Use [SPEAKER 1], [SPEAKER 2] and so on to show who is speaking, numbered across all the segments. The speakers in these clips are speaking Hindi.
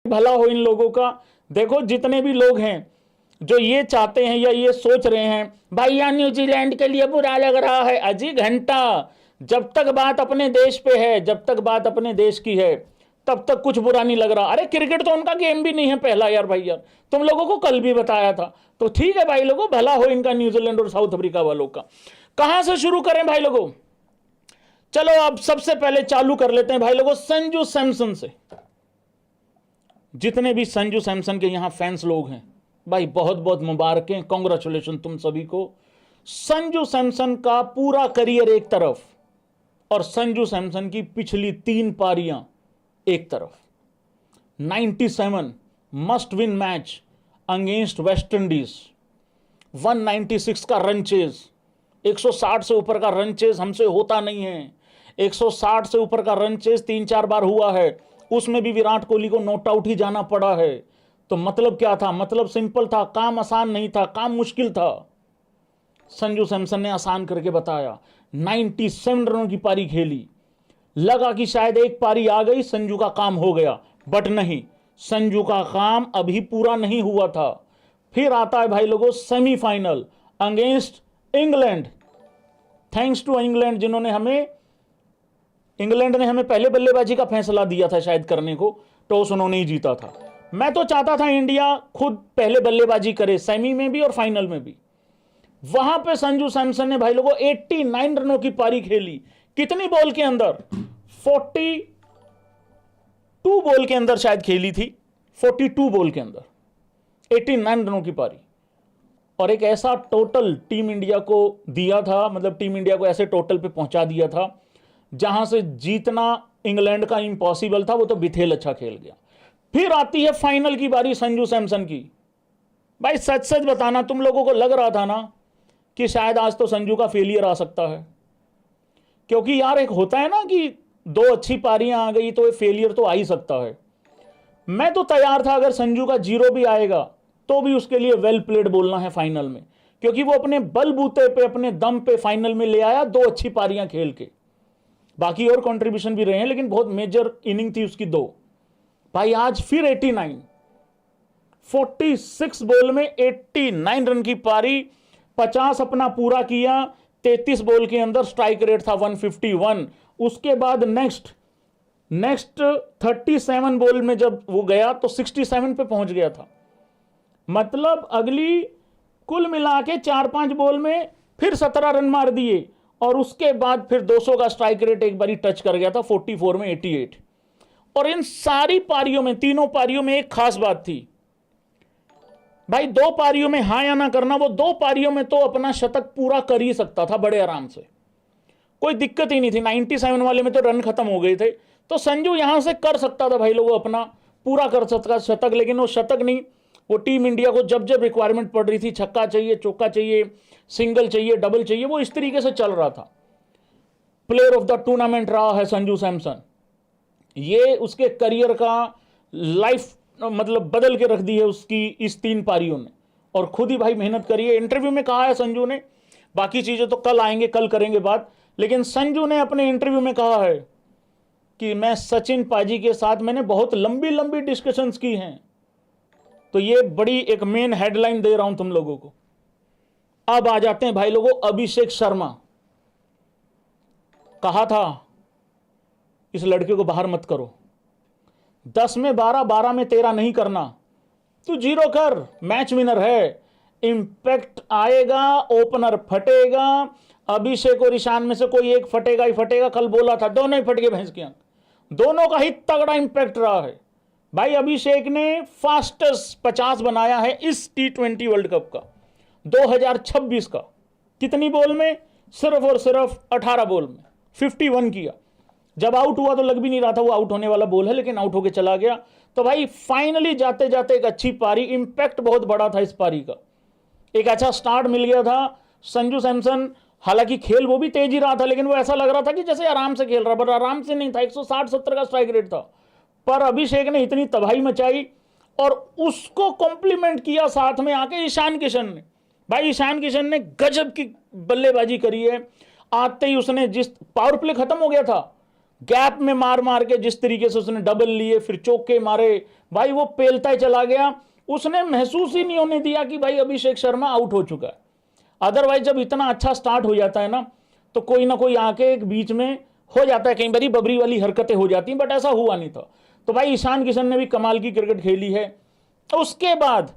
[SPEAKER 1] भला हो इन लोगों का। देखो जितने भी लोग हैं जो ये चाहते हैं या ये सोच रहे हैं भाई यार न्यूजीलैंड के लिए बुरा लग रहा है, अजी घंटा, जब तक बात अपने देश पे है, जब तक बात अपने देश की है तब तक कुछ बुरा नहीं लग रहा। अरे क्रिकेट तो उनका गेम भी नहीं है पहला यार, भाई यार तुम लोगों को कल भी बताया था। तो ठीक है भाई लोगों, भला हो इनका न्यूजीलैंड और साउथ अफ्रीका वालों का। कहां से शुरू करें भाई लोगों? चलो अब सबसे पहले चालू कर लेते हैं भाई लोगों संजू सैमसन से। जितने भी संजू सैमसन के यहां फैंस लोग हैं भाई, बहुत बहुत मुबारकें, कांग्रेचुलेशन तुम सभी को। संजू सैमसन का पूरा करियर एक तरफ और संजू सैमसन की पिछली 3 पारियां एक तरफ। 97 must win match against West Indies, 196 का रन चेज, 160 से ऊपर का रन चेज हमसे होता नहीं है। 160 से ऊपर का रन चेज 3-4 बार हुआ है, उसमें भी विराट कोहली को नॉट आउट ही जाना पड़ा है। तो मतलब क्या था? मतलब सिंपल था, काम आसान नहीं था, काम मुश्किल था। संजू सैमसन ने आसान करके बताया। 97 रनों की पारी खेली, लगा कि शायद एक पारी आ गई, संजू का काम हो गया, बट नहीं, संजू का काम अभी पूरा नहीं हुआ था। फिर आता है भाई लोगों semifinal against England. Thanks to England, England ने हमें पहले बल्लेबाजी का फैसला दिया था शायद करने को, टॉस उन्होंने ही जीता था। मैं तो चाहता था इंडिया खुद पहले बल्लेबाजी करे, सेमी में भी और फाइनल में भी। वहां पे संजू सैमसन ने भाई लोगों 89 रनों की पारी खेली। कितनी बॉल के अंदर? 42 बॉल के अंदर शायद खेली थी, 42 बॉल के अंदर 89 रनों की पारी। और एक ऐसा टोटल टीम इंडिया को दिया था, मतलब टीम इंडिया को ऐसे टोटल पे पहुंचा दिया था जहां से जीतना इंग्लैंड का इंपॉसिबल था। वो तो बिथेल अच्छा खेल गया। फिर आती है फाइनल की बारी संजू सैमसन की। भाई सच सच बताना, तुम लोगों को लग रहा था ना कि शायद आज तो संजू का फेलियर आ सकता है? क्योंकि यार एक होता है ना कि 2 अच्छी पारियां आ गई तो फेलियर तो आ ही सकता है। मैं तो तैयार था, अगर संजू का 0 भी आएगा तो भी उसके लिए वेल प्लेड बोलना है फाइनल में, क्योंकि वो अपने बलबूते पे, अपने दम पे फाइनल में ले आया 2 अच्छी पारियां खेल के। बाकी और कंट्रीब्यूशन भी रहे हैं लेकिन बहुत मेजर इनिंग थी उसकी 2। भाई आज फिर 89, 46 बॉल में 89 रन की पारी, 50 अपना पूरा किया। 33 बॉल के अंदर स्ट्राइक रेट था 151। उसके बाद नेक्स्ट 37 बॉल में जब वो गया तो 67 पे पहुंच गया था। मतलब अगली कुल मिला के 4-5 बॉल में फिर 17 रन मार दिए और उसके बाद फिर 200 का स्ट्राइक रेट एक बारी टच कर गया था 44 में 88। और इन सारी पारियों में, तीनों पारियों में एक खास बात थी भाई, 2 पारियों में हां या ना करना, वो 2 पारियों में तो अपना शतक पूरा कर ही सकता था बड़े आराम से, कोई दिक्कत ही नहीं थी। 97 वाले में तो रन खत्म हो गए थे, तो संजू यहां से कर सकता था भाई लोगों अपना पूरा कर सकता शतक। लेकिन वो शतक नहीं, वो टीम इंडिया को जब जब रिक्वायरमेंट पड़ रही थी, छक्का चाहिए, चौका चाहिए, सिंगल चाहिए, डबल चाहिए, वो इस तरीके से चल रहा था। प्लेयर ऑफ द टूर्नामेंट रहा है संजू सैमसन। ये उसके करियर का लाइफ मतलब बदल के रख दी है उसकी इस 3 पारियों ने। और खुद ही भाई मेहनत करी है। इंटरव्यू में कहा है संजू ने, बाकी चीजें तो कल आएंगे, कल करेंगे बात, लेकिन संजू ने अपने इंटरव्यू में कहा है कि मैं सचिन पाजी के साथ मैंने बहुत लंबी लंबी डिस्कशंस की हैं। तो ये बड़ी एक मेन हेडलाइन दे रहा हूं तुम लोगों को। अब आ जाते हैं भाई लोगों अभिषेक शर्मा। कहा था इस लड़के को बाहर मत करो, 10 में 12, 12 में 13 नहीं करना, तू 0 कर, मैच विनर है। इंपैक्ट आएगा, ओपनर फटेगा, अभिषेक और ईशान में से कोई एक फटेगा ही फटेगा। कल बोला था दोनों ही फट गए भैंस की आंख, दोनों का ही तगड़ा इंपैक्ट रहा है भाई। अभिषेक ने फास्टेस्ट 50 बनाया है इस T20 वर्ल्ड कप का 2026 का। कितनी बॉल में? सिर्फ और सिर्फ 18 बॉल में 51 किया। जब आउट हुआ तो लग भी नहीं रहा था वो आउट होने वाला बॉल है, लेकिन आउट होके चला गया। तो भाई फाइनली जाते जाते एक अच्छी पारी, इंपैक्ट बहुत बड़ा था इस पारी का, एक अच्छा स्टार्ट मिल गया था। संजू सैमसन हालांकि खेल वो भी तेज ही रहा था, लेकिन वो ऐसा लग रहा था कि जैसे आराम से खेल रहा, पर आराम से नहीं था। 160-70 का स्ट्राइक रेट था, पर अभिषेक ने इतनी तबाही मचाई और उसको कॉम्प्लीमेंट किया साथ में आके ईशान किशन ने। भाई ईशान किशन ने गजब की बल्लेबाजी करी है। आते ही उसने जिस पावर प्ले खत्म हो गया था, गैप में मार मार के जिस तरीके से उसने डबल लिए, फिर चौके मारे, भाई वो पेलता ही चला गया। उसने महसूस ही नहीं होने दिया कि भाई अभिषेक शर्मा आउट हो चुका है। अदरवाइज जब इतना अच्छा स्टार्ट हो जाता है ना, तो कोई ना कोई आके एक बीच में हो जाता है, कई बारी बबरी वाली हरकतें हो जाती हैं, बट ऐसा हुआ नहीं था। तो भाई ईशान किशन ने भी कमाल की क्रिकेट खेली है। उसके बाद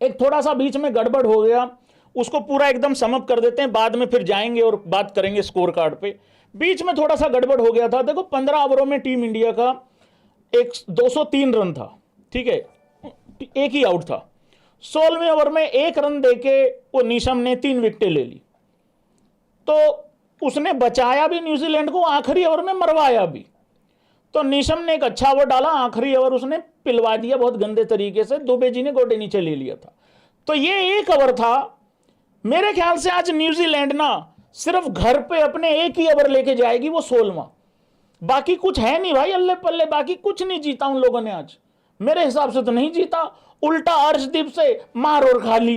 [SPEAKER 1] एक थोड़ा सा बीच में गड़बड़ हो गया, उसको पूरा एकदम समअप कर देते हैं, बाद में फिर जाएंगे और बात करेंगे स्कोर कार्ड पे। बीच में थोड़ा सा गड़बड़ हो गया था। देखो 15 ओवरों में टीम इंडिया का एक 203 रन था, ठीक है, एक ही आउट था। 16वें ओवर में 1 रन देके वो नीशम ने 3 विकेटें ले ली। तो उसने बचाया भी न्यूजीलैंड को, आखिरी ओवर में मरवाया भी। तो नीशम ने एक अच्छा ओवर डाला, आखिरी ओवर उसने पिलवा दिया बहुत गंदे तरीके से, दुबे जी ने गोडे नीचे ले लिया था। तो ये एक ओवर था। मेरे ख्याल से आज न्यूजीलैंड ना सिर्फ घर पे अपने एक ही ओवर लेके जाएगी, वो 16वां। बाकी कुछ है नहीं भाई, अल्ले पल्ले बाकी कुछ नहीं जीता उन लोगों ने आज, मेरे हिसाब से तो नहीं जीता। उल्टा अर्शदीप से मार और खाली,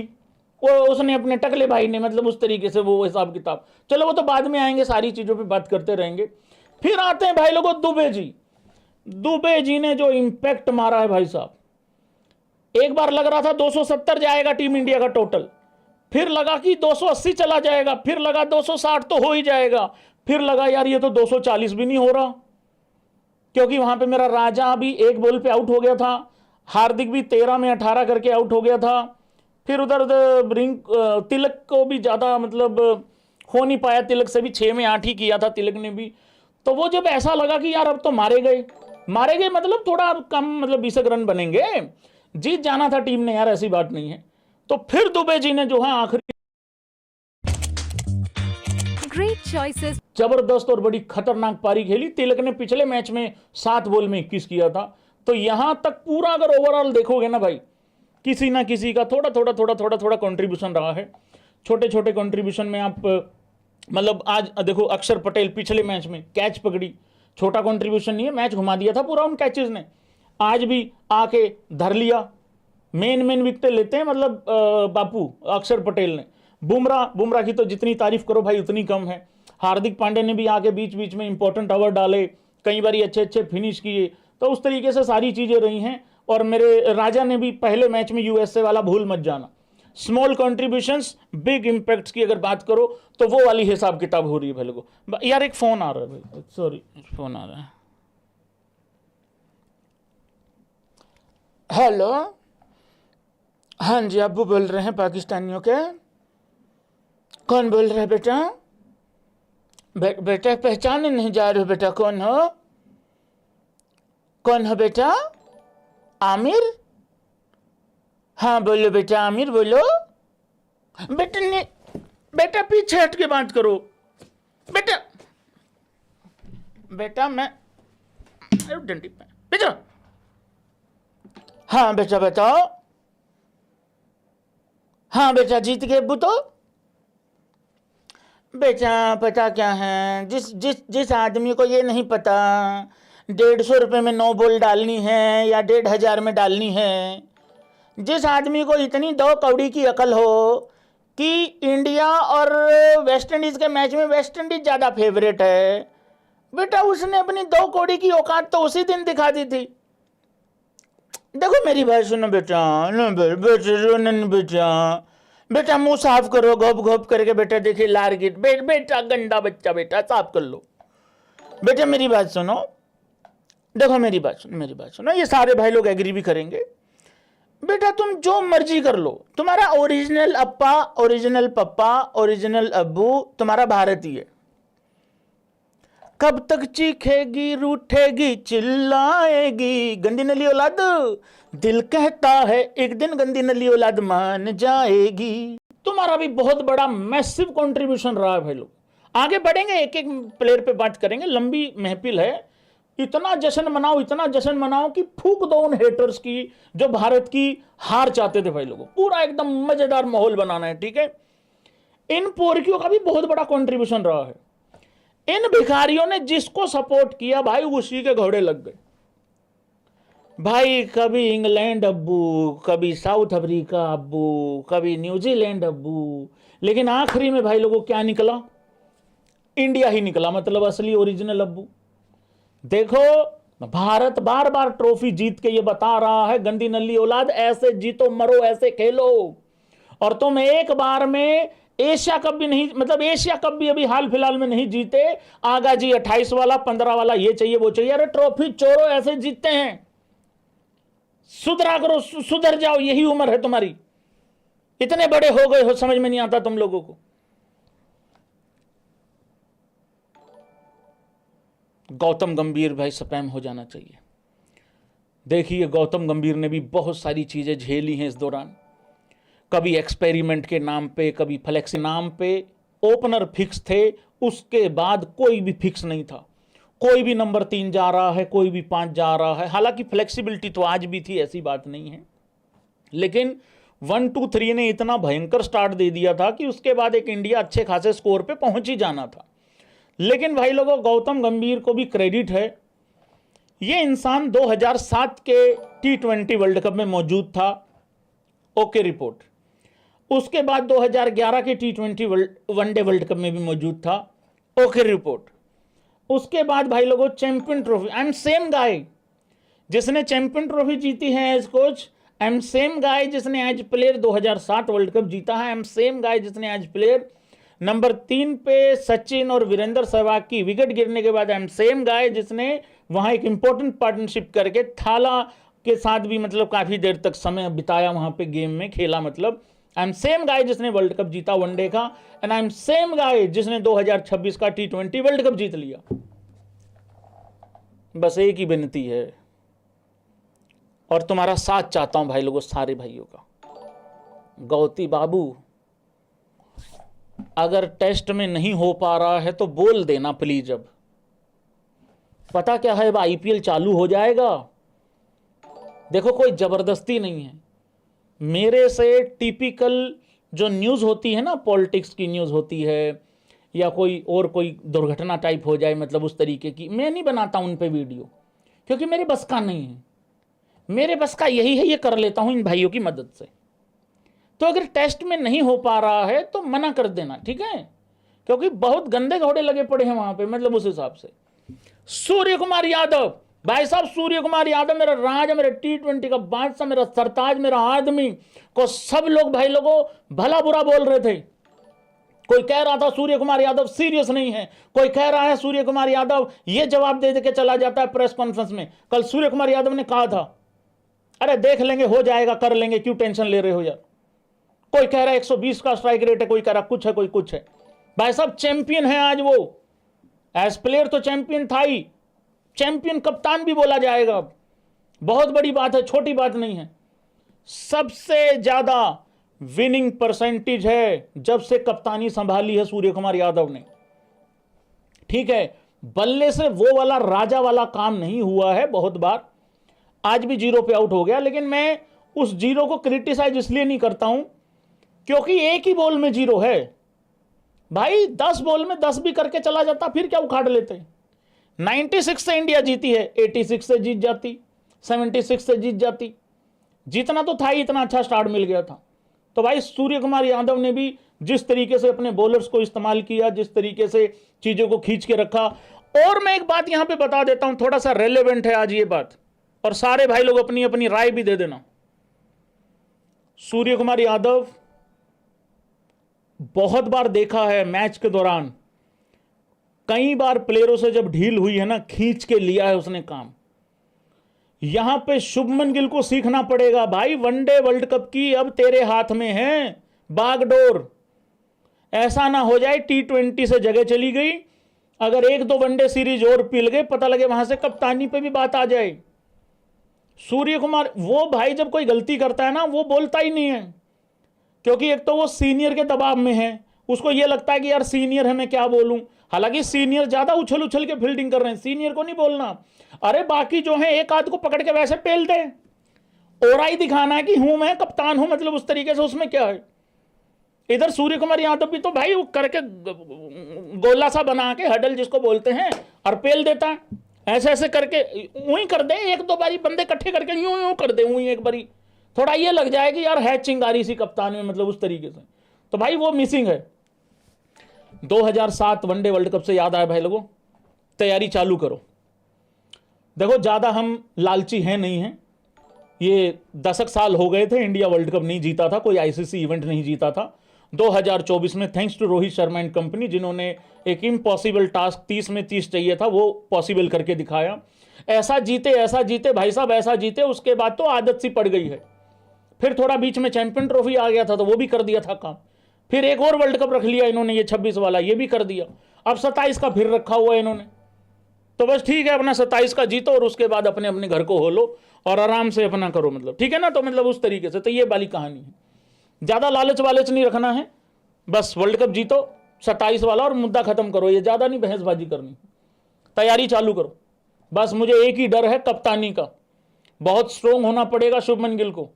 [SPEAKER 1] वो उसने अपने टकले भाई ने, मतलब उस तरीके से वो हिसाब किताब। चलो वो तो बाद में आएंगे, सारी चीजों पे बात करते रहेंगे। फिर आते हैं भाई लोगों दुबे जी। दुबे जी ने जो इंपैक्ट मारा है भाई साहब, एक बार लग रहा था 270 जाएगा टीम इंडिया का टोटल, फिर लगा कि 280 चला जाएगा, फिर लगा 260 तो हो ही जाएगा, फिर लगा यार ये तो 240 भी नहीं हो रहा, क्योंकि वहां पे मेरा राजा भी एक बॉल पे आउट हो गया था, हार्दिक भी 13 में 18 करके आउट हो गया था। फिर उधर तिलक को भी ज्यादा मतलब हो नहीं पाया, तिलक से भी 6 में 8 ही किया था तिलक ने भी। तो वो जब ऐसा लगा कि यार अब तो मारे गए मतलब थोड़ा कम, मतलब 20 रन बनेंगे, जीत जाना था टीम ने यार, ऐसी बात नहीं है। तो फिर दुबे जी ने जो है आखिरी
[SPEAKER 2] ग्रेट चॉइसेस,
[SPEAKER 1] जबरदस्त और बड़ी खतरनाक पारी खेली। तिलक ने पिछले मैच में 7 बॉल में 21 किया था। तो यहां तक पूरा अगर ओवरऑल देखोगे ना भाई, किसी ना किसी का थोड़ा कंट्रीब्यूशन रहा है। छोटे छोटे कंट्रीब्यूशन में आप मतलब आज देखो अक्षर पटेल पिछले मैच में कैच पकड़ी, छोटा कंट्रीब्यूशन नहीं है, मैच घुमा दिया था पूरा उन कैचेस ने। आज भी आके धर लिया, मेन विकेट लेते हैं मतलब बापू अक्षर पटेल ने। बुमराह की तो जितनी तारीफ करो भाई उतनी कम है। हार्दिक पांडे ने भी आके बीच बीच में इंपॉर्टेंट ओवर डाले, कई बार अच्छे फिनिश किए। तो उस तरीके से सारी चीजें रही हैं। और मेरे राजा ने भी पहले मैच में यूएसए वाला भूल मत जाना, स्मॉल कंट्रीब्यूशंस बिग इंपैक्ट्स की अगर बात करो तो वो वाली हिसाब किताब हो रही है भाई लोगों। यार एक फोन आ रहा है भाई, सॉरी फोन आ रहा है। हेलो, हाँ जी अब्बू बोल रहे हैं पाकिस्तानियों के। कौन बोल रहे हैं बेटा? बेटा पहचाने नहीं जा रहे हो बेटा, कौन हो? कौन हो बेटा? आमिर? हाँ बोलो बेटा, आमिर बोलो। बेटा पीछे हट के बात करो बेटा मैं डंडी पे बेटा। हाँ बेटा बताओ। हाँ बेटा जीत गए अब्बू। तो बेटा पता क्या है, जिस आदमी को ये नहीं पता 150 रुपये में 9 बॉल डालनी है या 1500 में डालनी है, जिस आदमी को इतनी 2 कौड़ी की अकल हो कि इंडिया और वेस्ट इंडीज के मैच में वेस्ट इंडीज ज़्यादा फेवरेट है, बेटा उसने अपनी 2 कौड़ी की औकात तो उसी दिन दिखा दी थी। देखो मेरी बात सुनो बेटा मुंह साफ करो, घोप करके बेटा। देखिए लार गिट बेटा गंदा बच्चा, बेटा साफ कर लो। बेटा मेरी बात सुनो, देखो मेरी बात सुनो, ये सारे भाई लोग एग्री भी करेंगे। बेटा तुम जो मर्जी कर लो, तुम्हारा ओरिजिनल अप्पा, ओरिजिनल पप्पा, ओरिजिनल अब्बू तुम्हारा भारतीय है। कब तक चीखेगी, रूठेगी, चिल्लाएगी, गंदी नली औलाद। दिल कहता है एक दिन गंदी नली औलाद मान जाएगी। तुम्हारा भी बहुत बड़ा मैसिव कंट्रीब्यूशन रहा है भाई लोग। आगे बढ़ेंगे, एक एक प्लेयर पे बात करेंगे, लंबी महफिल है। इतना जश्न मनाओ कि फूक दो उन हेटर्स की जो भारत की हार चाहते थे भाई लोगों। पूरा एकदम मजेदार माहौल बनाना है, ठीक है। इन पोरकियों का भी बहुत बड़ा कंट्रीब्यूशन रहा है। इन भिखारियों ने जिसको सपोर्ट किया भाई उसी के घोड़े लग गए भाई। कभी इंग्लैंड अब्बू, कभी साउथ अफ्रीका अब्बू, कभी न्यूजीलैंड अब्बू, लेकिन आखिरी में भाई लोगों क्या निकला? इंडिया ही निकला, मतलब असली ओरिजिनल अब्बू। देखो भारत बार बार ट्रॉफी जीत के ये बता रहा है, गंदी नल्ली औलाद, ऐसे जीतो मरो ऐसे खेलो। और तुम एक बार में एशिया कप भी नहीं, मतलब एशिया कप भी अभी हाल फिलहाल में नहीं जीते। आगा जी 28 वाला 15 वाला ये चाहिए वो चाहिए। अरे ट्रॉफी चोरो ऐसे जीतते हैं। सुधरा करो, सुधर जाओ, यही उम्र है तुम्हारी। इतने बड़े हो गए हो, समझ में नहीं आता तुम लोगों को। गौतम गंभीर भाई स्पैम हो जाना चाहिए। देखिए गौतम गंभीर ने भी बहुत सारी चीजें झेली हैं इस दौरान। कभी एक्सपेरिमेंट के नाम पे, कभी फ्लेक्स नाम पे। ओपनर फिक्स थे, उसके बाद कोई भी फिक्स नहीं था। कोई भी नंबर 3 जा रहा है, कोई भी 5 जा रहा है। हालांकि फ्लेक्सिबिलिटी तो आज भी थी, ऐसी बात नहीं है, लेकिन 1 2 3 ने इतना भयंकर स्टार्ट दे दिया था कि उसके बाद एक इंडिया अच्छे खासे स्कोर पे पहुंच ही जाना था। लेकिन भाई लोगों, गौतम गंभीर को भी क्रेडिट है। ये इंसान 2007 के T20 वर्ल्ड कप में मौजूद था, ओके रिपोर्ट। उसके बाद 2011 के T20 वनडे वर्ल्ड कप में भी मौजूद था, ओके रिपोर्ट। उसके बाद भाई लोगों champion trophy, I am same guy जिसने चैंपियन ट्रॉफी जीती है as coach, I am same guy जिसने एज प्लेयर 2007 वर्ल्ड कप जीता है, आई एम सेम गाय जिसने एज प्लेयर नंबर 3 पे सचिन और वीरेंद्र सहवाग की विकेट गिरने के बाद, आई एम सेम गाय जिसने वहां एक इंपॉर्टेंट पार्टनरशिप करके थाला के साथ भी मतलब काफी देर तक समय बिताया वहां पे, गेम में खेला। मतलब आई एम सेम गाय जिसने वर्ल्ड कप जीता वनडे का, and I am same guy जिसने 2026 का T20 वर्ल्ड कप जीत लिया। बस एक ही विनती है और तुम्हारा साथ चाहता हूं भाई लोगों, सारे भाइयों का। गौती बाबू, अगर टेस्ट में नहीं हो पा रहा है तो बोल देना प्लीज। अब पता क्या है, अब IPL चालू हो जाएगा। देखो कोई जबरदस्ती नहीं है। मेरे से टिपिकल जो न्यूज़ होती है ना, पॉलिटिक्स की न्यूज़ होती है या कोई दुर्घटना टाइप हो जाए, मतलब उस तरीके की, मैं नहीं बनाता उन पे वीडियो, क्योंकि मेरे बस का नहीं है। मेरे बस का यही है, ये कर लेता हूं इन भाइयों की मदद से। तो अगर टेस्ट में नहीं हो पा रहा है तो मना कर देना, ठीक है, क्योंकि बहुत गंदे घोड़े लगे पड़े हैं वहां पे, मतलब उस हिसाब से। सूर्य कुमार यादव भाई साहब, सूर्य कुमार यादव मेरा राजा, मेरा T20 का बादशाह, मेरा सरताज, मेरा आदमी को सब लोग भाई लोगों भला बुरा बोल रहे थे। कोई कह रहा था सूर्य कुमार यादव सीरियस नहीं है, कोई कह रहा है सूर्य कुमार यादव ये जवाब दे के चला जाता है प्रेस कॉन्फ्रेंस में। कल सूर्य कुमार यादव ने कहा था, अरे देख लेंगे, हो जाएगा, कर लेंगे, क्यों टेंशन ले रहे हो यार। कोई कह रहा है 120 का स्ट्राइक रेट है, कोई कह रहा कुछ है, कोई कुछ है। भाई साहब चैंपियन है आज वो, एज प्लेयर तो चैंपियन था ही, चैंपियन कप्तान भी बोला जाएगा। अब बहुत बड़ी बात है, छोटी बात नहीं है। सबसे ज्यादा विनिंग परसेंटेज है जब से कप्तानी संभाली है सूर्य कुमार यादव ने, ठीक है। बल्ले से वो वाला राजा वाला काम नहीं हुआ है बहुत बार, आज भी 0 पे आउट हो गया, लेकिन मैं उस 0 को क्रिटिसाइज इसलिए नहीं करता हूं क्योंकि एक ही बॉल में 0 है भाई। 10 बॉल में 10 भी करके चला जाता, फिर क्या उखाड़ लेते। 96 से इंडिया जीती है, 86 से जीत जाती, 76 से जीत जाती। जीतना तो था ही, इतना अच्छा स्टार्ट मिल गया था। तो भाई सूर्य कुमार यादव ने भी जिस तरीके से अपने बॉलर्स को इस्तेमाल किया, जिस तरीके से चीजों को खींच के रखा। और मैं एक बात यहां पे बता देता हूं, थोड़ा सा रेलेवेंट है आज ये बात, और सारे भाई लोग अपनी अपनी राय भी दे देना। सूर्य कुमार यादव बहुत बार देखा है मैच के दौरान, कई बार प्लेयरों से जब ढील हुई है ना, खींच के लिया है उसने काम। यहां पे शुभमन गिल को सीखना पड़ेगा भाई, वनडे वर्ल्ड कप की अब तेरे हाथ में है बागडोर। ऐसा ना हो जाए T20 से जगह चली गई, अगर 1-2 वनडे सीरीज और पिल गए, पता लगे वहां से कप्तानी पे भी बात आ जाए। सूर्य कुमार वो भाई जब कोई गलती करता है ना, वो बोलता ही नहीं है, क्योंकि एक तो वो सीनियर के दबाव में है, उसको ये लगता है कि यार सीनियर है, मैं क्या बोलूं। हालांकि सीनियर ज्यादा उछल उछल के फील्डिंग कर रहे हैं, सीनियर को नहीं बोलना। अरे बाकी जो है एक आध को पकड़ के वैसे पेल दे, और ही दिखाना है कि हूं मैं कप्तान हूं, मतलब उस तरीके से, उसमें क्या है। इधर सूर्य कुमार यादव भी तो भाई वो करके गोला सा बना के हडल जिसको बोलते हैं, और पेल देता है ऐसे ऐसे करके। यूं कर दे, 1-2 बारी बंदे इकट्ठे करके यूं यूं कर दे, यूं एक बारी, थोड़ा ये लग जाए कि यार है चिंगारी सी कप्तान में, मतलब उस तरीके से। तो भाई वो मिसिंग है। 2007 वनडे वर्ल्ड कप से याद आया भाई लोगों, तैयारी चालू करो। देखो ज़्यादा हम लालची हैं नहीं हैं, ये दशक साल हो गए थे इंडिया वर्ल्ड कप नहीं जीता था, कोई आईसीसी इवेंट नहीं जीता था। 2024 में thanks to Rohit Sharma and company, जिन्होंने एक इम्पॉसिबल टास्क 30 में 30 चाहिए था वो पॉसिबल करके दिखाया। ऐसा जीते भाई साहब, ऐसा जीते, उसके बाद तो आदत सी पड़ गई है। फिर थोड़ा बीच में चैंपियन ट्रॉफी आ गया था तो वो भी कर दिया था काम। फिर एक और वर्ल्ड कप रख लिया इन्होंने, ये 26 वाला, ये भी कर दिया। अब 27 का फिर रखा हुआ है इन्होंने। तो बस ठीक है, अपना 27 का जीतो और उसके बाद अपने अपने घर को हो लो और आराम से अपना करो, मतलब ठीक है ना। तो मतलब उस तरीके से तो ये वाली कहानी है। ज़्यादा लालच वालच नहीं रखना है, बस वर्ल्ड कप जीतो 27 वाला और मुद्दा खत्म करो। ये ज़्यादा नहीं बहसबाजी करनी, तैयारी चालू करो। बस मुझे एक ही डर है कप्तानी का, बहुत स्ट्रोंग होना पड़ेगा शुभमन गिल को,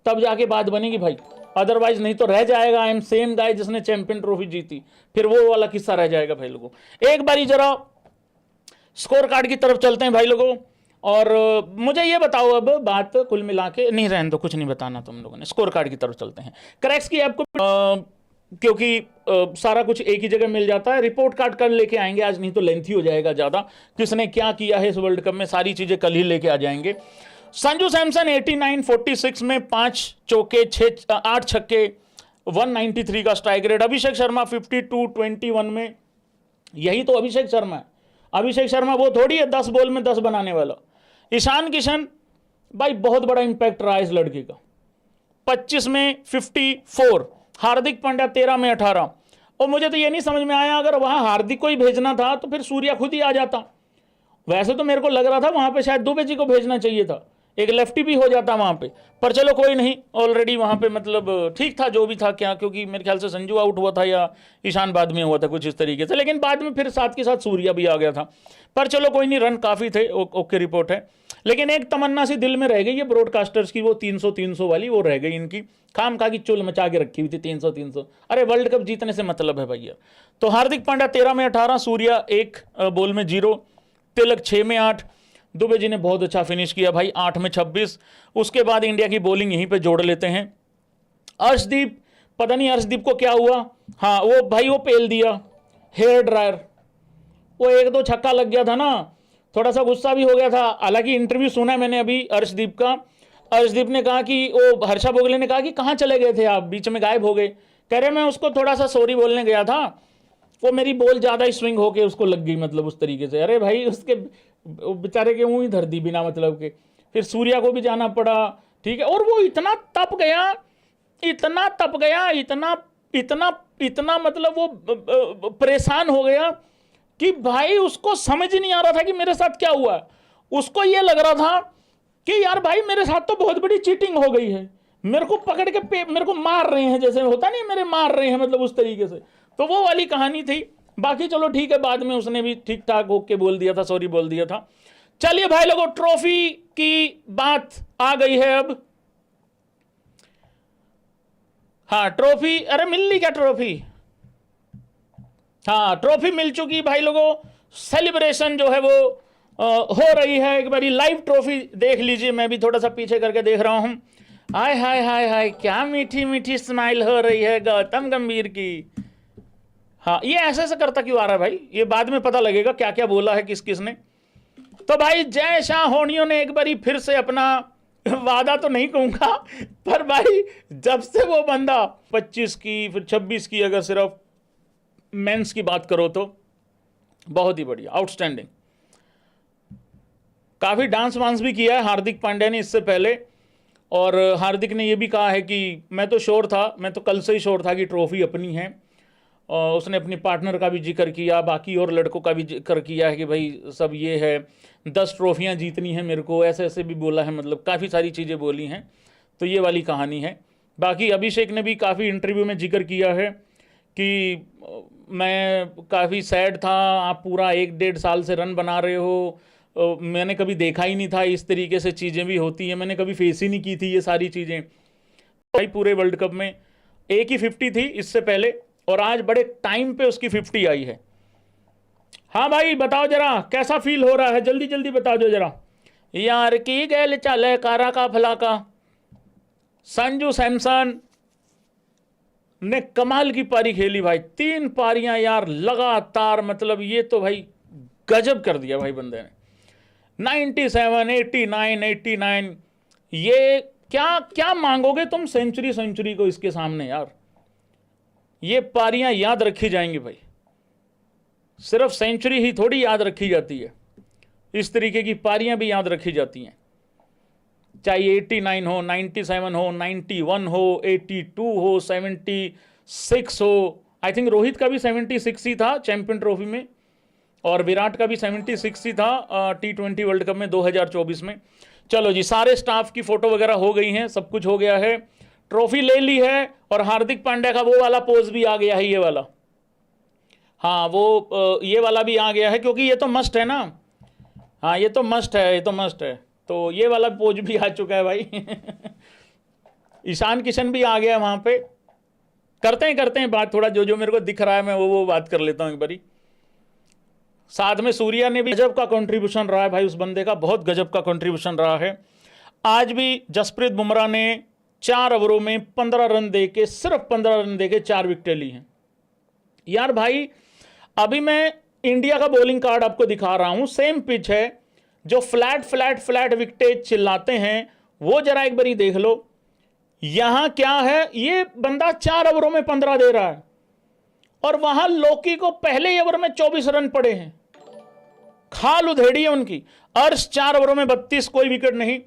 [SPEAKER 1] तब जाके बात बनेगी भाई, अदरवाइज नहीं तो रह जाएगा आई एम सेम गाय जिसने चैंपियन ट्रॉफी जीती, फिर वो वाला किस्सा रह जाएगा भाई लोगों। एक बारी जरा स्कोर कार्ड की तरफ चलते हैं भाई लोगों, और मुझे ये बताओ, अब बात कुल मिला के नहीं, रहने दो, कुछ नहीं बताना तुम लोगों ने, स्कोर कार्ड की तरफ चलते हैं। क्रैक्स की ऐप को क्योंकि सारा कुछ एक ही जगह मिल जाता है, रिपोर्ट कार्ड कल लेके आएंगे आज, नहीं तो लेंथी हो जाएगा ज़्यादा। किसने क्या किया है इस वर्ल्ड कप में, सारी चीज़ें कल ही लेके आ जाएंगे। संजू सैमसन 89-46 में 5 चौके 8 छक्के 193 का स्ट्राइक रेट। अभिषेक शर्मा 52-21 में, यही तो अभिषेक शर्मा है। अभिषेक शर्मा वो थोड़ी है 10 बॉल में 10 बनाने वाला। ईशान किशन भाई बहुत बड़ा इंपैक्ट रहा इस लड़के का, 25 में 54। हार्दिक पांड्या 13 में 18। और मुझे तो ये नहीं समझ में आया, अगर वहां हार्दिक को ही भेजना था तो फिर सूर्या खुद ही आ जाता। वैसे तो मेरे को लग रहा था वहां पे शायद दुबे जी को भेजना चाहिए था, एक लेफ्टी भी हो जाता वहां पे, पर चलो कोई नहीं, ऑलरेडी वहां पे मतलब ठीक था जो भी था क्या, क्योंकि मेरे ख्याल से संजू आउट हुआ था या ईशान बाद में हुआ था कुछ इस तरीके से, लेकिन बाद में फिर साथ के साथ सूर्या भी आ गया था। पर चलो कोई नहीं, रन काफ़ी थे, ओके रिपोर्ट है। लेकिन एक तमन्ना सी दिल में रह गई है ब्रॉडकास्टर्स की, वो 300 वाली वो रह गई इनकी, खाम खा की चुल मचा के रखी हुई थी 300। अरे वर्ल्ड कप जीतने से मतलब है भैया। तो हार्दिक पांड्या 13 में 18, सूर्या 1 बॉल में 0, तिलक 6 में 8। दुबे जी ने बहुत अच्छा फिनिश किया भाई, 8 में 26। उसके बाद इंडिया की बॉलिंग यहीं पे जोड़ लेते हैं। अर्शदीप, पता नहीं अर्शदीप को क्या हुआ, हाँ वो भाई वो पेल दिया हेयर ड्रायर, वो 1-2 छक्का लग गया था ना, थोड़ा सा गुस्सा भी हो गया था। हालांकि इंटरव्यू सुना मैंने अभी अर्शदीप का, अर्शदीप ने कहा कि वो हर्षा भोगले ने कहा कि कहाँ चले गए थे आप, बीच में गायब हो गए। कह रहे मैं उसको थोड़ा सा सॉरी बोलने गया था, वो मेरी बॉल ज़्यादा ही स्विंग होके उसको लग गई, मतलब उस तरीके से। अरे भाई उसके बेचारे के मुँह ही धर दी बिना मतलब के। फिर सूर्या को भी जाना पड़ा, ठीक है। और वो इतना तप गया, इतना तप गया, इतना इतना इतना मतलब वो परेशान हो गया कि भाई उसको समझ ही नहीं आ रहा था कि मेरे साथ क्या हुआ। उसको ये लग रहा था कि यार भाई मेरे साथ तो बहुत बड़ी चीटिंग हो गई है, मेरे को पकड़ के मेरे को मार रहे हैं, जैसे होता नहीं मेरे मार रहे हैं, मतलब उस तरीके से। तो वो वाली कहानी थी। बाकी चलो ठीक है, बाद में उसने भी ठीक ठाक होके बोल दिया था, सॉरी बोल दिया था। चलिए भाई लोगों, ट्रॉफी की बात आ गई है अब। हाँ ट्रॉफी, अरे मिल ली क्या ट्रॉफी? हाँ ट्रॉफी मिल चुकी भाई लोगों। सेलिब्रेशन जो है वो हो रही है। एक बारी लाइव ट्रॉफी देख लीजिए, मैं भी थोड़ा सा पीछे करके देख रहा हूं। हाय हाय हाय हाय, क्या मीठी मीठी स्माइल हो रही है गौतम गंभीर की। हाँ ये ऐसे करता क्यों आ रहा है भाई, ये बाद में पता लगेगा क्या क्या बोला है किस किस ने। तो भाई जय शाह होनियों ने एक बारी फिर से अपना वादा तो नहीं कहूंगा, पर भाई जब से वो बंदा 25 की फिर 26 की, अगर सिर्फ मेंस की बात करो तो बहुत ही बढ़िया, आउटस्टैंडिंग। काफ़ी डांस वांस भी किया है हार्दिक पांड्या ने इससे पहले। और हार्दिक ने यह भी कहा है कि मैं तो श्योर था, मैं तो कल से ही श्योर था कि ट्रॉफी अपनी है। और उसने अपने पार्टनर का भी जिक्र किया, बाकी और लड़कों का भी जिक्र किया है कि भाई सब ये है, 10 ट्रॉफियाँ जीतनी है मेरे को, ऐसे ऐसे भी बोला है, मतलब काफ़ी सारी चीज़ें बोली हैं। तो ये वाली कहानी है। बाकी अभिषेक ने भी काफ़ी इंटरव्यू में जिक्र किया है कि मैं काफ़ी सैड था, आप पूरा 1-1.5 साल से रन बना रहे हो, मैंने कभी देखा ही नहीं था इस तरीके से चीज़ें भी होती हैं, मैंने कभी फेस ही नहीं की थी ये सारी चीज़ें। भाई पूरे वर्ल्ड कप में एक ही 50 थी इससे पहले, और आज बड़े टाइम पे उसकी 50 आई है। हाँ भाई बताओ जरा कैसा फील हो रहा है, जल्दी जल्दी बता दो जरा। यार की गैल चले कारा का फला का। संजू सैमसन ने कमाल की पारी खेली भाई, 3 पारियां यार लगातार, मतलब ये तो भाई गजब कर दिया भाई बंदे ने। 97, 89, 89, ये क्या क्या मांगोगे तुम सेंचुरी को इसके सामने यार। ये पारियां याद रखी जाएंगी भाई, सिर्फ सेंचुरी ही थोड़ी याद रखी जाती है, इस तरीके की पारियां भी याद रखी जाती हैं। चाहे 89 हो, 97 हो, 91 हो, 82 हो, 76 हो। आई थिंक रोहित का भी 76 ही था चैंपियन ट्रॉफी में, और विराट का भी 76 ही था T20 वर्ल्ड कप में 2024 में। चलो जी, सारे स्टाफ की फोटो वगैरह हो गई हैं, सब कुछ हो गया है, ट्रॉफी ले ली है, और हार्दिक पांड्या का वो वाला पोज भी आ गया है, ये वाला। हाँ, वो ये वाला भी आ गया है, क्योंकि ये तो मस्ट है ना। हाँ, ये तो मस्ट है, ये तो मस्ट है, तो ये वाला पोज भी आ चुका है भाई। ईशान किशन भी आ गया है वहां पे। करते हैं बात, थोड़ा जो जो मेरे को दिख रहा है मैं वो बात कर लेता हूं एक बारी। साथ में सूर्या ने भी गजब का कंट्रीब्यूशन रहा है भाई, उस बंदे का बहुत गजब का कंट्रीब्यूशन रहा है। आज भी जसप्रीत बुमराह ने 4 ओवरों में 15 रन देके, सिर्फ 15 रन देके 4 विकेटें ली हैं। यार भाई, अभी मैं इंडिया का बॉलिंग कार्ड आपको दिखा रहा हूं, सेम पिच है, जो फ्लैट विकेटें चिल्लाते हैं वो जरा एक बारी देख लो। यहां क्या है, ये बंदा 4 ओवरों में 15 दे रहा है, और वहां लोकी को पहले ओवर में 24 रन पड़े हैं, खाल उधेड़ी है उनकी। अर्श 4 ओवरों में 32, कोई विकेट नहीं,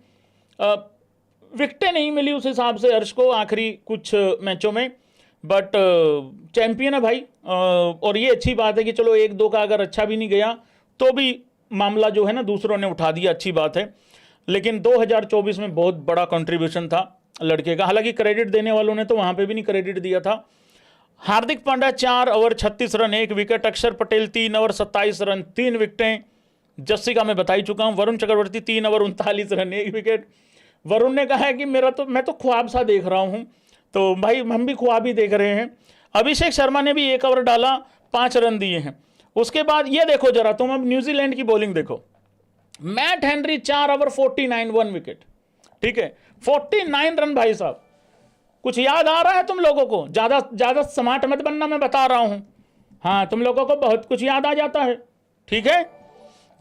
[SPEAKER 1] विकेटें नहीं मिली उस हिसाब से अर्श को आखिरी कुछ मैचों में, बट चैंपियन है भाई। और ये अच्छी बात है कि चलो 1-2 का अगर अच्छा भी नहीं गया तो भी मामला जो है ना दूसरों ने उठा दिया, अच्छी बात है। लेकिन 2024 में बहुत बड़ा कंट्रीब्यूशन था लड़के का, हालांकि क्रेडिट देने वालों ने तो वहां पे भी नहीं क्रेडिट दिया था। Hardik Pandya 4 over 36 run 1 wicket, अक्षर पटेल 3 ओवर 27 रन 3 विकेटें, जस्सी का मैं बता ही चुका हूं, Varun Chakravarthy 3 over 39 run 1 wicket. Varun ने कहा है कि मैं तो ख्वाब सा देख रहा हूं, तो भाई हम भी ख्वाब ही देख रहे हैं। अभिषेक शर्मा ने भी 1 ओवर डाला, 5 रन दिए हैं। उसके बाद ये देखो जरा तुम, अब न्यूजीलैंड की बॉलिंग देखो। मैट हेनरी 4 ओवर 49 1 विकेट, ठीक है, 49 रन भाई साहब। कुछ याद आ रहा है तुम लोगों को? ज्यादा स्मार्ट मत बनना, मैं बता रहा हूं। हाँ, तुम लोगों को बहुत कुछ याद आ जाता है, ठीक है।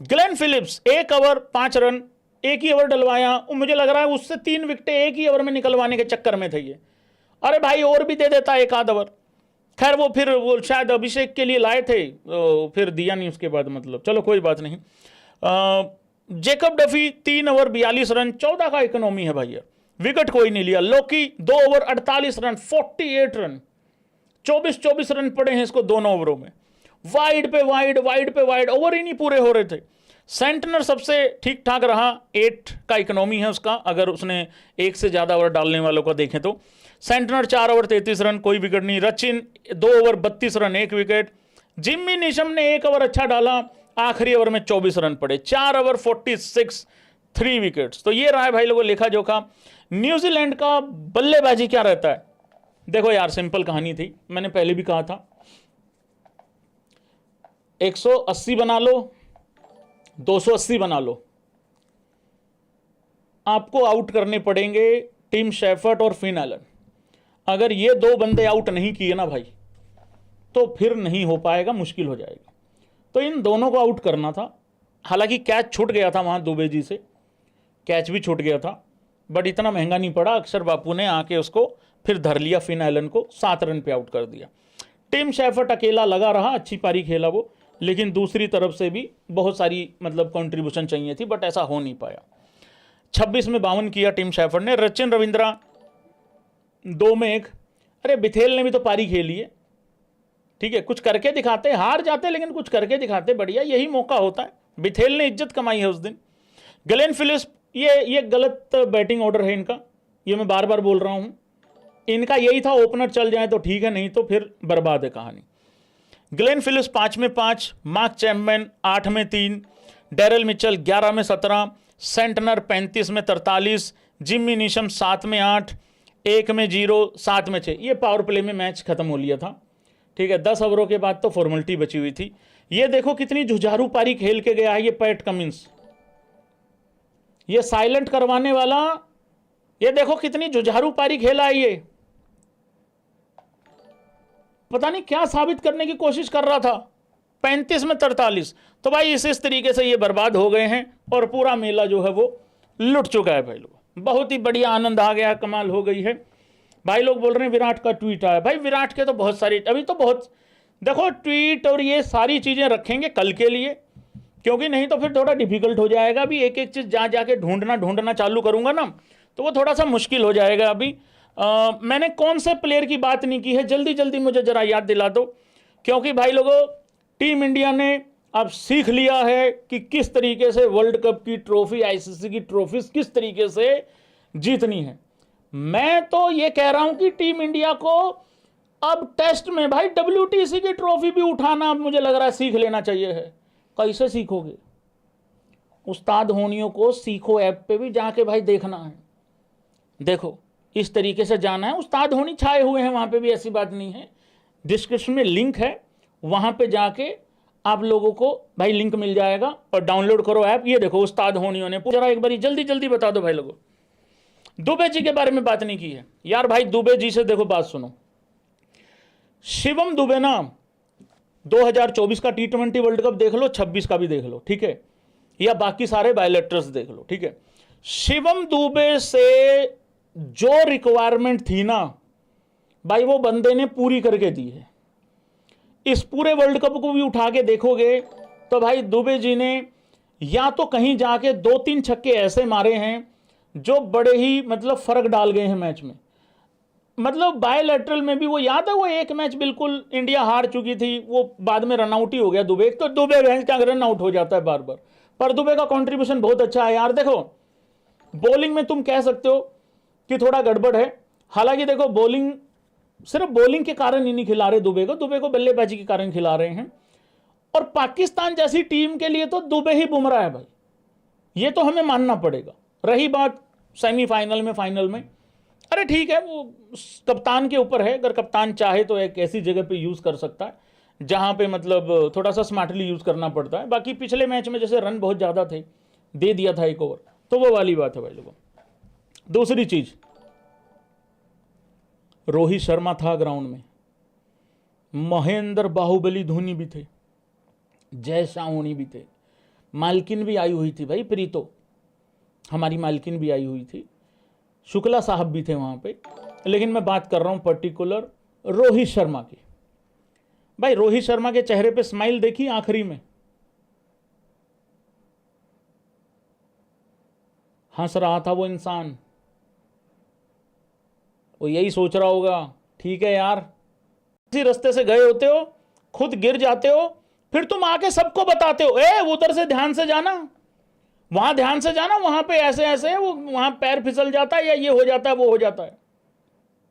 [SPEAKER 1] ग्लेन फिलिप्स 1 ओवर 5 रन, एक ही ओवर डलवाया, मुझे लग रहा है उससे 3 विकेटें एक ही ओवर में निकलवाने के चक्कर में थे ये। अरे भाई, और भी दे देता 1 आध ओवर। खैर वो फिर वो शायद अभिषेक के लिए लाए थे, फिर दिया नहीं उसके बाद, मतलब चलो कोई बात नहीं। जेकब डफी 3 ओवर 42 रन, 14 का इकोनॉमी है भैया, विकेट कोई नहीं लिया। लोकी 2 ओवर 48 रन 48 रन, 24 रन पड़े हैं इसको दोनों ओवरों में, वाइड पे वाइड, ओवर ही नहीं पूरे हो रहे थे। सेंटनर सबसे ठीक ठाक रहा, 8 का इकोनॉमी है उसका, अगर उसने 1 से ज़्यादा ओवर डालने वालों का देखें तो। सेंटनर 4 ओवर 33 रन, कोई विकेट नहीं। Rachin 2 over 32 run 1 wicket. Jimmy Neesham ने 1 ओवर अच्छा डाला, आखिरी ओवर में 24 रन पड़े, 4 ओवर 46 3 विकेट्स। तो ये रहा है भाई लोगों लेखा जोखा। न्यूजीलैंड का बल्लेबाजी क्या रहता है, देखो यार, सिंपल कहानी थी, मैंने पहले भी कहा था, 180 बना लो, 280 बना लो, आपको आउट करने पड़ेंगे टिम शेफर्ट और फिन एलन। अगर ये 2 बंदे आउट नहीं किए ना भाई, तो फिर नहीं हो पाएगा, मुश्किल हो जाएगा। तो इन दोनों को आउट करना था। हालांकि कैच छूट गया था वहां दुबे जी से, कैच भी छूट गया था, बट इतना महंगा नहीं पड़ा। अक्षर बापू ने आके उसको फिर धर लिया, फिन एलन को 7 रन पे आउट कर दिया। टिम शेफर्ट अकेला लगा रहा, अच्छी पारी खेला वो, लेकिन दूसरी तरफ से भी बहुत सारी मतलब कंट्रीब्यूशन चाहिए थी, बट ऐसा हो नहीं पाया। 26 में 52 किया टिम शेफर्ट ने। रचिन रविंद्रा 2 में 1। अरे बिथेल ने भी तो पारी खेली है, ठीक है, कुछ करके दिखाते, हार जाते लेकिन कुछ करके दिखाते, बढ़िया, यही मौका होता है। बिथेल ने इज्जत कमाई है उस दिन। ग्लेन फिलिप्स, ये गलत बैटिंग ऑर्डर है इनका, ये मैं बार बार बोल रहा हूं। इनका यही था, ओपनर चल जाए तो ठीक है, नहीं तो फिर बर्बाद है कहानी। ग्लेन फिलिप्स 5 में 5, मार्क चैपमैन 8 में 3, डेरिल मिचेल 11 में 17, सेंटनर 35 में 43, जिम्मी निशम 7 में 8, 1 में 0, 7 में 6। ये पावर प्ले में मैच खत्म हो लिया था, ठीक है। 10 ओवरों के बाद तो फॉर्मेलिटी बची हुई थी। ये देखो कितनी जुझारू पारी खेल के गया है ये पैट कमिंस, ये साइलेंट करवाने वाला, ये देखो कितनी जुझारू पारी खेला है ये। पता नहीं क्या साबित करने की कोशिश कर रहा था, 35 में 43। तो भाई इस तरीके से ये बर्बाद हो गए हैं और पूरा मेला जो है वो लुट चुका है भाई लोग। बहुत ही बढ़िया आनंद आ गया, कमाल हो गई है। भाई लोग बोल रहे हैं विराट का ट्वीट आया। भाई विराट के तो बहुत सारी, अभी तो बहुत, देखो ट्वीट और ये सारी चीज़ें रखेंगे कल के लिए, क्योंकि नहीं तो फिर थोड़ा डिफिकल्ट हो जाएगा। अभी एक एक चीज़ जा जाके ढूंढना चालू करूंगा ना तो वो थोड़ा सा मुश्किल हो जाएगा। अभी मैंने कौन से प्लेयर की बात नहीं की है, जल्दी जल्दी मुझे जरा याद दिला दो, क्योंकि भाई लोगों टीम इंडिया ने अब सीख लिया है कि किस तरीके से वर्ल्ड कप की ट्रॉफी, आईसीसी की ट्रॉफीज किस तरीके से जीतनी है। मैं तो ये कह रहा हूं कि टीम इंडिया को अब टेस्ट में भाई WTC की ट्रॉफी भी उठाना अब मुझे लग रहा है सीख लेना चाहिए है। कैसे सीखोगे? उस्ताद होनियों को सीखो ऐप पे भी जाके भाई देखना है। देखो इस तरीके से जाना है, उस्ताद होनी छाए हुए हैं वहां पे भी, ऐसी बात नहीं है। डिस्क्रिप्शन में लिंक है, वहां पे जाके आप लोगों को भाई लिंक मिल जाएगा और डाउनलोड करो ऐप। ये देखो उस्ताद होनियों ने, जरा एक बारी जल्दी जल्दी बता दो भाई लोगों। दुबे जी के बारे में बात नहीं की है यार। भाई दुबे जी से देखो बात सुनो, शिवम दुबे ना 2024 का T20 वर्ल्ड कप देख लो, 26 का भी देख लो, ठीक है, या बाकी सारे बायोलेटर्स देख लो, ठीक है। शिवम दुबे से जो रिक्वायरमेंट थी ना भाई वो बंदे ने पूरी करके दी है। इस पूरे वर्ल्ड कप को भी उठा के देखोगे तो भाई दुबे जी ने या तो कहीं जाके 2-3 छक्के ऐसे मारे हैं जो बड़े ही मतलब फर्क डाल गए हैं मैच में। मतलब बायलैटरल में भी वो याद है, वो एक मैच बिल्कुल इंडिया हार चुकी थी, वो बाद में रनआउट ही हो गया दुबे। तो दुबे भैंस का रन आउट हो जाता है बार बार, पर दुबे का कंट्रीब्यूशन बहुत अच्छा है यार। देखो बॉलिंग में तुम कह सकते हो कि थोड़ा गड़बड़ है, हालांकि देखो बॉलिंग सिर्फ बॉलिंग के कारण ही नहीं खिला रहे दुबे को बल्लेबाजी के कारण खिला रहे हैं। और पाकिस्तान जैसी टीम के लिए तो दुबे ही बुमराह है भाई, ये तो हमें मानना पड़ेगा। रही बात सेमीफाइनल में, फाइनल में, अरे ठीक है, वो कप्तान के ऊपर है। अगर कप्तान चाहे तो एक ऐसी जगह पे यूज कर सकता है जहां पे मतलब थोड़ा सा स्मार्टली यूज करना पड़ता है। बाकी पिछले मैच में जैसे रन बहुत ज्यादा थे, दे दिया था एक ओवर, तो वो वाली बात है भाई लोगों। दूसरी चीज, रोहित शर्मा था ग्राउंड में, महेंद्र बाहुबली धोनी भी थे, जय शाहोनी भी थे, मालकिन भी आई हुई थी भाई, प्रीतो हमारी मालकिन भी आई हुई थी, शुक्ला साहब भी थे वहां पे। लेकिन मैं बात कर रहा हूं पर्टिकुलर रोहित शर्मा की। भाई रोहित शर्मा के चेहरे पे स्माइल देखी आखिरी में, हंस रहा था वो इंसान। वो यही सोच रहा होगा ठीक है यार, किसी रास्ते से गए होते हो, खुद गिर जाते हो, फिर तुम आके सबको बताते हो ए उधर से ध्यान से जाना, वहां ध्यान से जाना, वहां पे ऐसे ऐसे है, वो वहां पैर फिसल जाता है या ये हो जाता है वो हो जाता है।